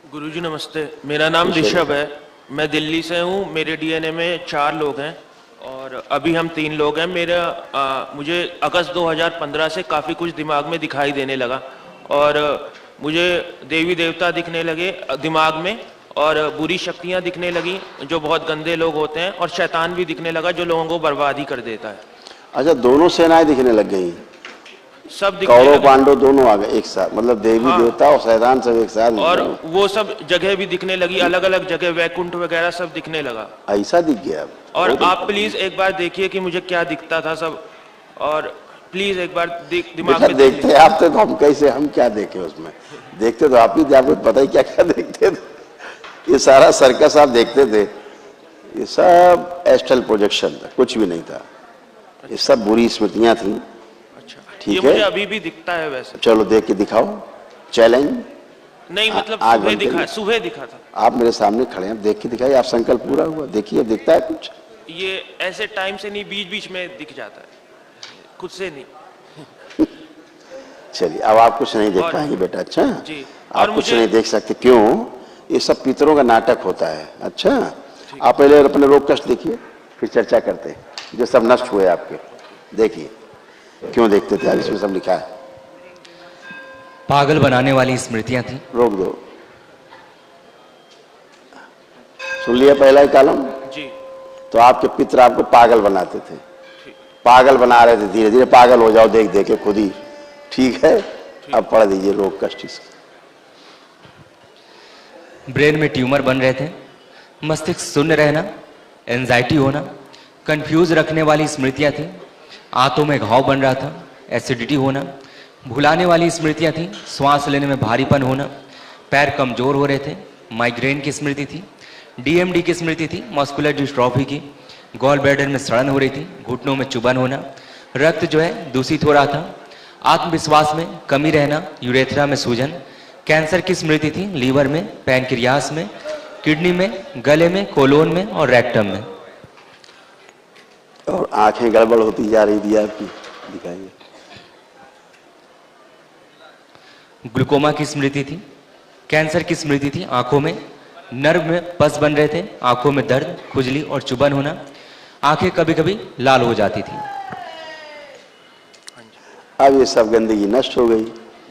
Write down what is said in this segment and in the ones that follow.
गुरुजी नमस्ते, मेरा नाम ऋषभ है। मैं दिल्ली से हूँ। मेरे डीएनए में 4 लोग हैं और अभी हम 3 लोग हैं। मुझे अगस्त 2015 से काफ़ी कुछ दिमाग में दिखाई देने लगा और मुझे देवी देवता दिखने लगे दिमाग में, और बुरी शक्तियाँ दिखने लगी जो बहुत गंदे लोग होते हैं, और शैतान भी दिखने लगा जो लोगों को बर्बाद ही कर देता है। अच्छा, दोनों सेनाएं दिखने लग गई? सब दिखने कौरव लगे। पांडव दोनों आ गए एक साथ, मतलब देवी हाँ, देवता और शैतान सब एक साथ? और वो सब जगह भी दिखने लगी, अलग अलग जगह, वैकुंठ वगैरह सब दिखने लगा। ऐसा दिख गया? और बहुत आप प्लीज एक बार देखिए कि मुझे क्या दिखता था सब, और प्लीज एक बार दिमाग बेटा में देख देखते लीजिए। आप तो हम कैसे, हम क्या देखे उसमें? देखते तो आप ही थे, आपको पता ही क्या क्या देखते थे। ये सारा सर्कस आप देखते थे, ये सब एस्ट्रल प्रोजेक्शन था, कुछ भी नहीं था। ये सब बुरी स्मृतियां थी। अच्छा, ये ठीक है, मुझे अभी भी दिखता है वैसे। चलो देख के दिखाओ, चैलेंज। नहीं मतलब आग सुबह बंद करिए। सुबह दिखा था। आप मेरे सामने खड़े हैं, देख के दिखाइए। आप संकल्प पूरा हुआ, देखिए दिखता है कुछ? ये ऐसे टाइम से नहीं, बीच बीच में दिख जाता है, खुद से नहीं। चलिए, अब आप कुछ नहीं देख और पाएंगे बेटा। अच्छा, जी, और आप कुछ मुझे नहीं देख सकते, क्यों? ये सब पितरों का नाटक होता है। अच्छा, आप पहले अपने रोग कष्ट देखिए, फिर चर्चा करते हैं। जो सब नष्ट हुए आपके, देखिए क्यों देखते थे आप, इसमें सब लिखा है। पागल बनाने वाली स्मृतियां थी। रोक दो, सुन लिया पहला ही कॉलम? जी तो आपके पितर आपको पागल बनाते थे, ठीक पागल बना रहे थे, धीरे धीरे पागल हो जाओ देख देख के खुद ही। ठीक है, अब पढ़ दीजिए रोग कष्ट इसका। ब्रेन में ट्यूमर बन रहे थे, मस्तिष्क शून्य रहना, एंजाइटी होना, कंफ्यूज रखने वाली स्मृतियां थी, आंतों में घाव बन रहा था, एसिडिटी होना, भुलाने वाली स्मृतियां थी, श्वास लेने में भारीपन होना, पैर कमजोर हो रहे थे, माइग्रेन की स्मृति थी, डीएमडी की स्मृति थी, मस्कुलर डिस्ट्रॉफी की, गॉल ब्लैडर में सड़न हो रही थी, घुटनों में चुभन होना, रक्त जो है दूषित हो रहा था, आत्मविश्वास में कमी रहना, यूरेथ्रा में सूजन, कैंसर की स्मृति थी, लीवर में, पैनक्रियास में, किडनी में, गले में, कोलोन में और रेक्टम में। और आंखें गड़बड़ होती जा रही थी आपकी, दिखाइए। ग्लूकोमा की स्मृति थी, कैंसर की स्मृति थी, आंखों में, नर्व में पस बन रहे थे, आंखों में दर्द, खुजली और चुभन होना, आंखें कभी कभी लाल हो जाती थी। अब ये सब गंदगी नष्ट हो गई,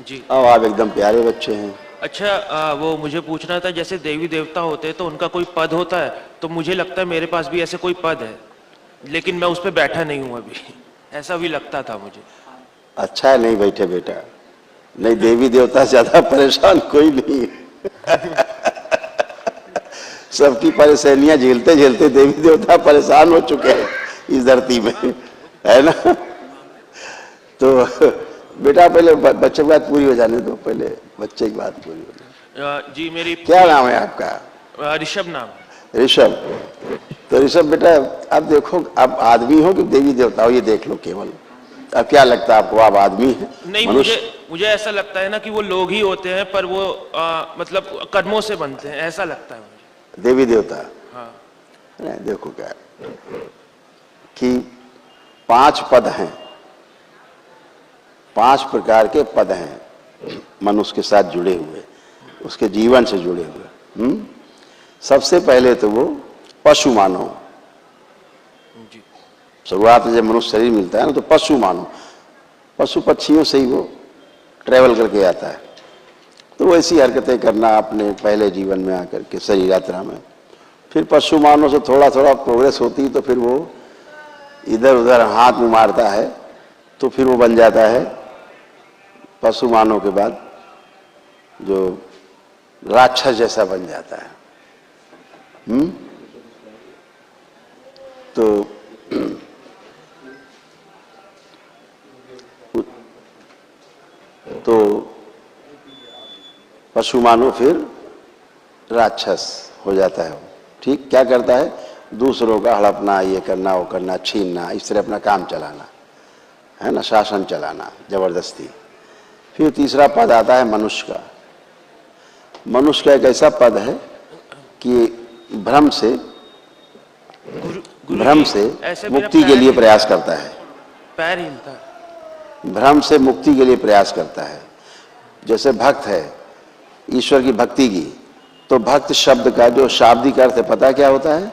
जी। अब आप एकदम प्यारे बच्चे हैं। अच्छा, वो मुझे पूछना था, जैसे देवी देवता होते हैं तो उनका कोई पद होता है, तो मुझे लगता है मेरे पास भी ऐसे कोई पद है, लेकिन मैं उस पर बैठा नहीं हूं अभी। ऐसा भी लगता था मुझे। अच्छा है नहीं बैठे बेटा, नहीं देवी देवता से ज्यादा परेशान कोई नहीं है। सबकी परेशानियां झेलते झेलते देवी देवता परेशान हो चुके हैं इस धरती में, है ना? तो बेटा पहले बच्चे की बात पूरी हो जाने दो, पहले बच्चे की बात पूरी हो जाए। जी, मेरी क्या नाम है आपका? ऋषभ नाम। ऋषभ। तो ऋषभ बेटा, अब देखो, आप आदमी हो कि देवी देवता हो, ये देख लो केवल। अब क्या लगता है आपको, आप आदमी है? नहीं, मुझे ऐसा लगता है ना कि वो लोग ही होते हैं, पर वो मतलब कर्मों से बनते हैं, ऐसा लगता है मुझे। देवी देवता? हाँ। नहीं, देखो क्या कि 5 पद हैं, 5 प्रकार के पद हैं मनुष्य के साथ जुड़े हुए, उसके जीवन से जुड़े हुए। सबसे पहले तो वो पशु मानव। शुरुआत में जब मनुष्य शरीर मिलता है ना, तो पशु मानव, पशु पक्षियों से ही वो ट्रेवल करके आता है। तो वैसी हरकतें करना अपने पहले जीवन में आकर के शरीर यात्रा में, फिर पशु मानव से थोड़ा थोड़ा प्रोग्रेस होती है, तो फिर वो इधर उधर हाथ में मारता है, तो फिर वो बन जाता है पशु मानव के बाद जो राक्षस जैसा बन जाता है। तो पशु मानो फिर राक्षस हो जाता है। ठीक, क्या करता है? दूसरों का हड़पना, ये करना, वो करना, छीनना, इस तरह अपना काम चलाना, है ना, शासन चलाना जबरदस्ती। फिर तीसरा पद आता है मनुष्य का। मनुष्य का एक ऐसा पद है कि भ्रम से मुक्ति के लिए प्रयास करता है। पैर हिलता है। भ्रम से मुक्ति के लिए प्रयास करता है। जैसे भक्त है, ईश्वर की भक्ति की, तो भक्त शब्द का जो शाब्दिक अर्थ है, पता क्या होता है?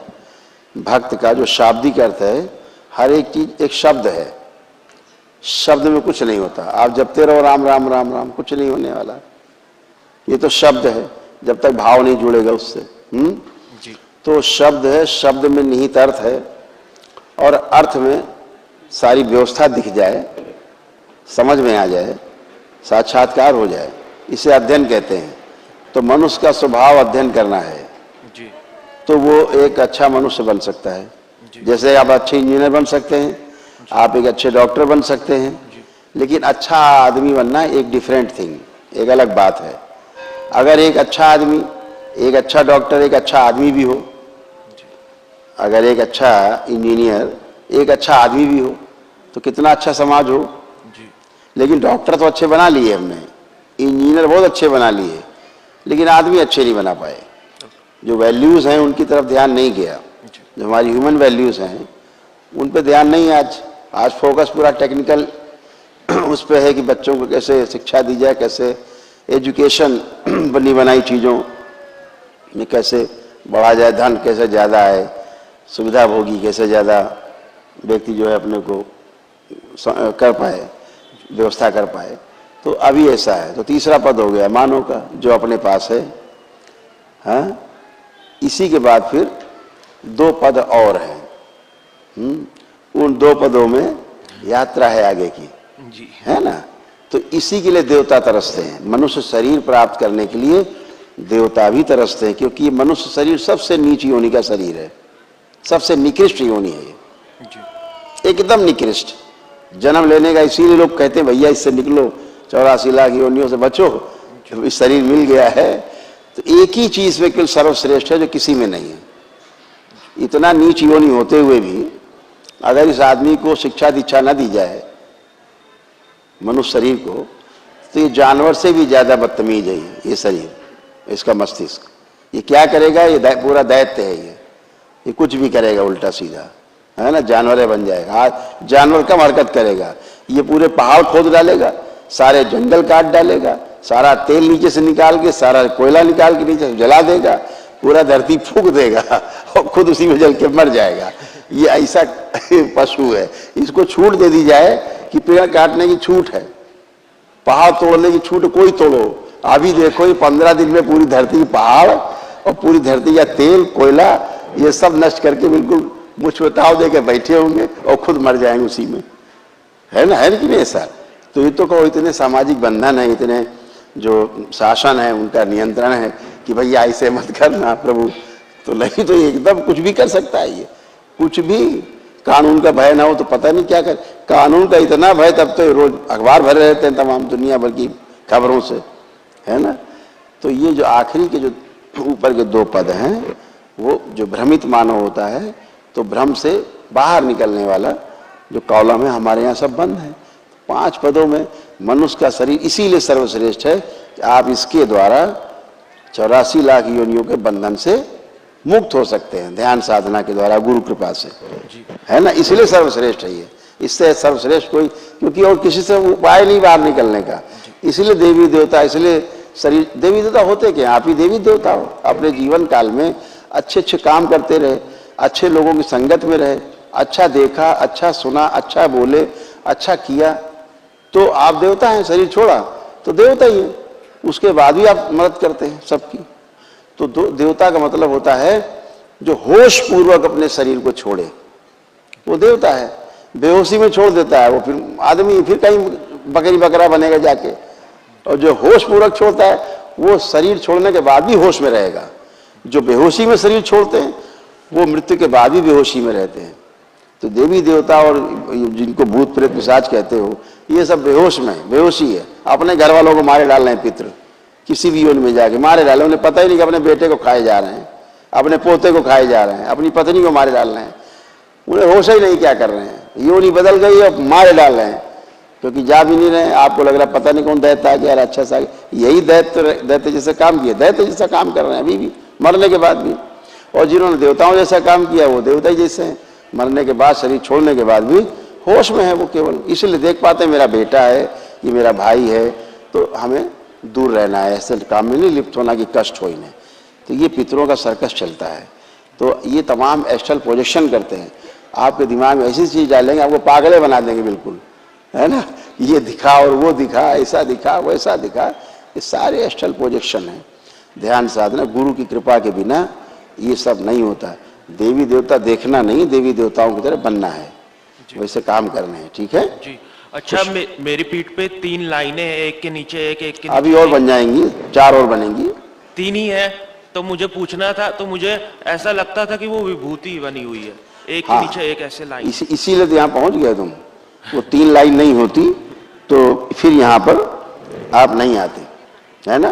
भक्त का जो शाब्दिक अर्थ है, हर एक चीज एक शब्द है, शब्द में कुछ नहीं होता। आप जपते रहो राम राम राम राम, कुछ नहीं होने वाला। ये तो शब्द है, जब तक भाव नहीं जुड़ेगा उससे। जी। तो शब्द है, शब्द में निहित अर्थ है, और अर्थ में सारी व्यवस्था दिख जाए, समझ में आ जाए, साक्षात्कार हो जाए, इसे अध्ययन कहते हैं। तो मनुष्य का स्वभाव अध्ययन करना है, जी। तो वो एक अच्छा मनुष्य बन सकता है। जैसे आप अच्छे इंजीनियर बन सकते हैं, आप एक अच्छे डॉक्टर बन सकते हैं, लेकिन अच्छा आदमी बनना एक डिफरेंट थिंग, एक अलग बात है। अगर एक अच्छा आदमी, एक अच्छा डॉक्टर, एक अच्छा आदमी भी हो, अगर एक अच्छा इंजीनियर एक अच्छा आदमी भी हो, तो कितना अच्छा समाज हो। जी। लेकिन डॉक्टर तो अच्छे बना लिए हमने, इंजीनियर बहुत अच्छे बना लिए, लेकिन आदमी अच्छे नहीं बना पाए। जो वैल्यूज़ हैं उनकी तरफ ध्यान नहीं गया, जो हमारी ह्यूमन वैल्यूज़ हैं उन पे ध्यान नहीं। आज फोकस पूरा टेक्निकल उस पे है कि बच्चों को कैसे शिक्षा दी जाए, कैसे एजुकेशन बनी बनाई चीज़ों में कैसे बढ़ा जाए, धन कैसे ज़्यादा आए, सुविधा भोगी कैसे ज़्यादा व्यक्ति जो है अपने को कर पाए, व्यवस्था कर पाए। तो अभी ऐसा है। तो तीसरा पद हो गया मानव का, जो अपने पास है। हाँ, इसी के बाद फिर 2 पद और हैं। उन 2 पदों में यात्रा है आगे की, जी। है ना। तो इसी के लिए देवता तरसते हैं। मनुष्य शरीर प्राप्त करने के लिए देवता भी तरसते हैं, क्योंकि ये मनुष्य शरीर सबसे नीच योनि का शरीर है, सबसे निकृष्ट योनि है ये, एकदम निकृष्ट। जन्म लेने का इसीलिए लोग कहते हैं भैया इससे निकलो, 84 लाख योनियों से बचो, जब इस शरीर मिल गया है। तो एक ही चीज में केवल सर्वश्रेष्ठ है जो किसी में नहीं है। इतना नीच योनि होते हुए भी अगर इस आदमी को शिक्षा दीक्षा न दी जाए, मनुष्य शरीर को, तो ये जानवर से भी ज्यादा बदतमीज है ये शरीर, इसका मस्तिष्क। ये क्या करेगा? ये पूरा दैत्य है ये कुछ भी करेगा उल्टा सीधा, है ना। जानवर बन जाएगा। आज जानवर कम हरकत करेगा, ये पूरे पहाड़ खोद डालेगा, सारे जंगल काट डालेगा, सारा तेल नीचे से निकाल के, सारा कोयला निकाल के नीचे से जला देगा, पूरा धरती फूंक देगा और खुद उसी में जल के मर जाएगा। ये ऐसा पशु है। इसको छूट दे दी जाए कि पेड़ काटने की छूट है, पहाड़ तोड़ने की छूट, कोई तोड़ो। अभी देखो ये 15 दिन में पूरी धरती की पहाड़ और पूरी धरती का तेल कोयला ये सब नष्ट करके बिल्कुल मुछताव देकर बैठे होंगे और खुद मर जाएंगे उसी में, है ना। है कि नहीं ऐसा? तो ये तो कहो इतने सामाजिक बंधन है, इतने जो शासन है उनका नियंत्रण है कि भैया ऐसे मत करना प्रभु, तो नहीं तो एकदम कुछ भी कर सकता है ये, कुछ भी। कानून का भय ना हो तो पता नहीं क्या कर। कानून का इतना भय, तब तो रोज अखबार भरे रहते हैं तमाम दुनिया भर की खबरों से, है ना। तो ये जो आखिरी के जो ऊपर के 2 पद हैं, वो जो भ्रमित मानव होता है, तो भ्रम से बाहर निकलने वाला जो कॉलम है, हमारे यहाँ सब बंद है। 5 पदों में मनुष्य का शरीर इसीलिए सर्वश्रेष्ठ है कि आप इसके द्वारा 84 लाख योनियों के बंधन से मुक्त हो सकते हैं, ध्यान साधना के द्वारा, गुरु कृपा से, है ना। इसलिए सर्वश्रेष्ठ है ये, इससे सर्वश्रेष्ठ कोई, क्योंकि और किसी से उपाय नहीं बाहर निकलने का। इसलिए देवी देवता, इसलिए शरीर, देवी देवता होते क्या? आप ही देवी देवता हो। अपने जीवन काल में अच्छे अच्छे काम करते रहे, अच्छे लोगों की संगत में रहे, अच्छा देखा, अच्छा सुना, अच्छा बोले, अच्छा किया, तो आप देवता हैं। शरीर छोड़ा तो देवता ही है, उसके बाद भी आप मदद करते हैं सबकी। तो देवता का मतलब होता है जो होश पूर्वक अपने शरीर को छोड़े, वो देवता है। बेहोशी में छोड़ देता है वो फिर आदमी, फिर कहीं बकरी बकरा बनेगा जाके। और जो होश पूर्वक छोड़ता है वो शरीर छोड़ने के बाद भी होश में रहेगा। जो बेहोशी में शरीर छोड़ते हैं वो मृत्यु के बाद भी बेहोशी में रहते हैं। तो देवी देवता और जिनको भूत प्रेत पिशाच कहते हो, ये सब बेहोश में, बेहोशी है। अपने घर वालों को मारे डाल रहे हैं, पितृ किसी भी योनि में जाके मारे डाले, उन्हें पता ही नहीं कि अपने बेटे को खाए जा रहे हैं, अपने पोते को खाए जा रहे हैं, अपनी पत्नी को मारे डाल रहे हैं। उन्हें होश ही नहीं क्या कर रहे हैं। योनि बदल गई और मारे डाल रहे हैं, क्योंकि जा भी नहीं रहे। आपको लग रहा है पता नहीं कौन दैत्य आ गया, अच्छा सा, यही दैत्य जैसा काम किया, दैत्य जैसा काम कर रहे हैं अभी भी, मरने के बाद भी। और जिन्होंने देवताओं जैसा काम किया वो देवता ही जैसे हैं, मरने के बाद, शरीर छोड़ने के बाद भी होश में है वो केवल। इसलिए देख पाते हैं मेरा बेटा है, ये मेरा भाई है, तो हमें दूर रहना है, ऐसे काम में नहीं लिप्त होना कि कष्ट हो इन्हें। तो ये पितरों का सर्कस चलता है। तो ये तमाम एस्ट्रल प्रोजेक्शन करते हैं, आपके दिमाग में ऐसी चीज डालेंगे आपको पागले बना देंगे बिल्कुल, है ना। ये दिखा और वो दिखा, ऐसा दिखा वैसा दिखा, ये सारे एस्ट्रल प्रोजेक्शन है। ध्यान साधना, गुरु की कृपा के बिना ये सब नहीं होता। देवी देवता देखना नहीं, देवी देवताओं की तरह बनना है, वैसे काम करने हैं, ठीक है जी। अच्छा, मेरी पीठ पे 3 लाइनें हैं, एक के नीचे एक, एक के नीचे अभी और बन जाएंगी, 4 और बनेंगी। 3 ही है, तो मुझे पूछना था, तो मुझे ऐसा लगता था कि वो विभूति बनी हुई है, एक के हाँ, नीचे एक ऐसे लाइन। इसीलिए तो यहाँ पहुंच गए तुम। वो 3 लाइन नहीं होती तो फिर यहाँ पर आप नहीं आते, है ना।